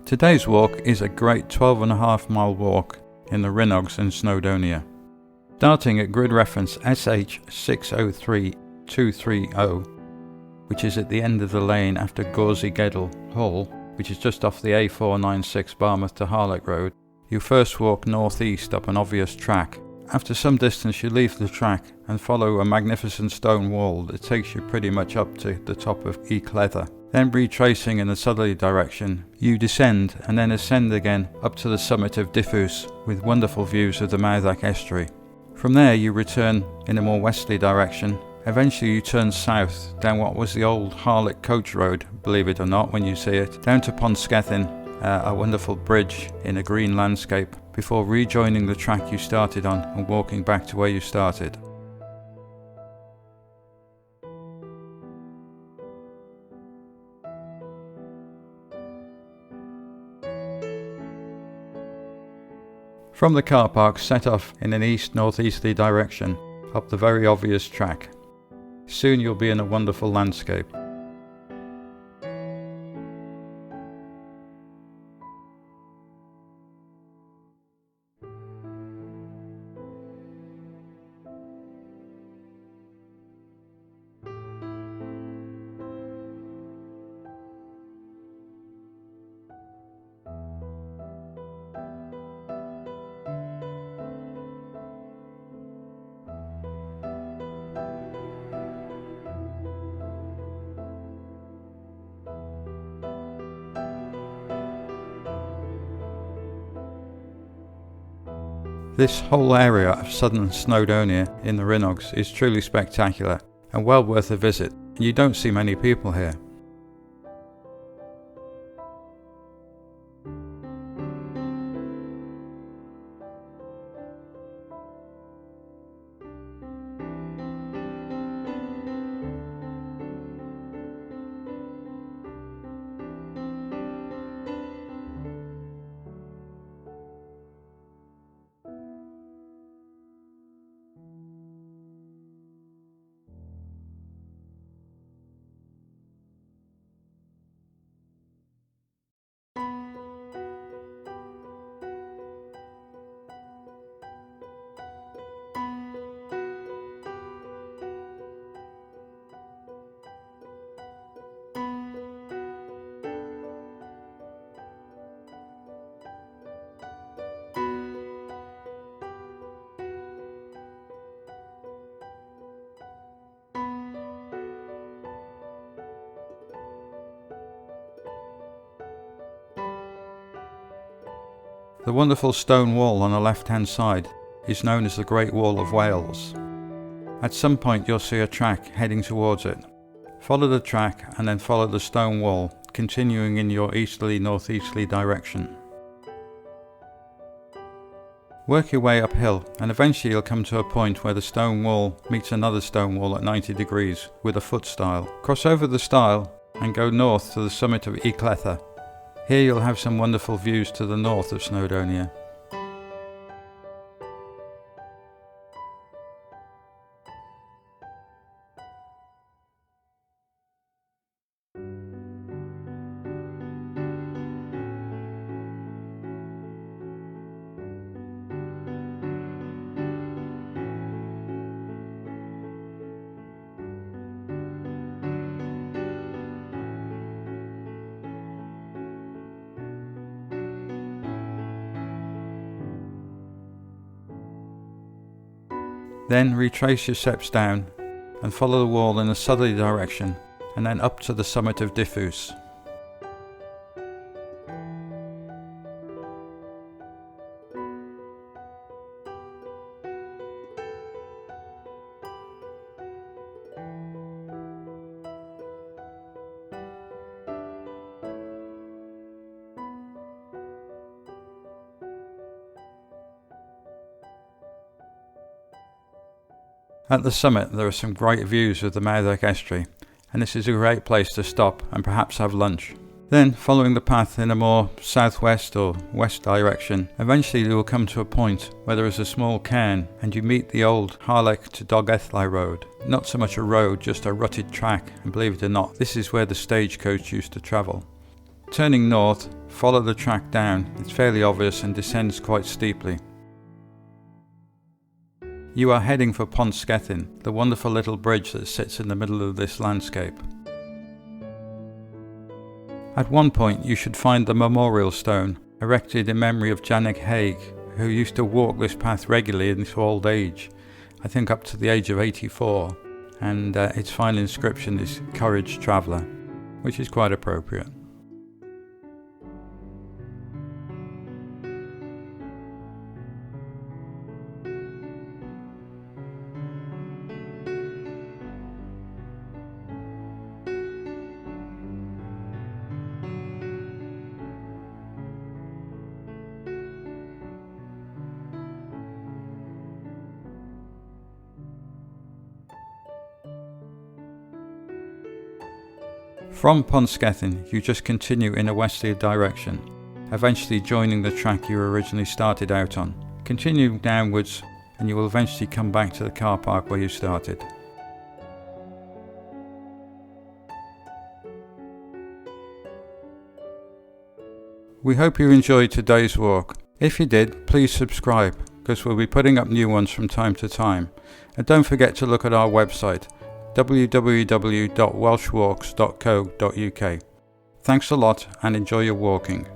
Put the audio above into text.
Today's walk is a great 12.5 mile walk in the Rhinogs in Snowdonia. Starting at grid reference SH603230, which is at the end of the lane after Gawsey Hall, which is just off the A496 Barmouth to Harlech road, you first walk northeast up an obvious track. After some distance you leave the track and follow a magnificent stone wall that takes you pretty much up to the top of Llethr. Then retracing in a southerly direction, you descend and then ascend again up to the summit of Diffwys with wonderful views of the Rhinogydd estuary. From there you return in a more westerly direction. Eventually you turn south down what was the old Harlech coach road, believe it or not when you see it, down to Pont Scethin, a wonderful bridge in a green landscape, before rejoining the track you started on and walking back to where you started. From the car park, set off in an east-northeasterly direction up the very obvious track. Soon you'll be in a wonderful landscape. This whole area of southern Snowdonia in the Rhinogs is truly spectacular and well worth a visit, and you don't see many people here. The wonderful stone wall on the left-hand side is known as the Great Wall of Wales. At some point you'll see a track heading towards it. Follow the track and then follow the stone wall, continuing in your easterly-northeasterly direction. Work your way uphill and eventually you'll come to a point where the stone wall meets another stone wall at 90 degrees with a foot stile. Cross over the stile and go north to the summit of Llethr. Here you'll have some wonderful views to the north of Snowdonia. Then retrace your steps down and follow the wall in a southerly direction and then up to the summit of Diffwys. At the summit there are some great views of the Rhinogydd estuary, and this is a great place to stop and perhaps have lunch. Then, following the path in a more southwest or west direction, eventually you will come to a point where there is a small cairn and you meet the old Harlech to Rhinog road. Not so much a road, just a rutted track, and believe it or not, this is where the stagecoach used to travel. Turning north, follow the track down. It's fairly obvious and descends quite steeply. You are heading for Pont Scethin, the wonderful little bridge that sits in the middle of this landscape. At one point you should find the memorial stone, erected in memory of Janet Haig, who used to walk this path regularly in his old age, I think up to the age of 84, and its final inscription is Courage Traveller, which is quite appropriate. From Pont Scethin, you just continue in a westerly direction, eventually joining the track you originally started out on. Continue downwards and you will eventually come back to the car park where you started. We hope you enjoyed today's walk. If you did, please subscribe, because we'll be putting up new ones from time to time. And don't forget to look at our website, www.welshwalks.co.uk. Thanks a lot and enjoy your walking.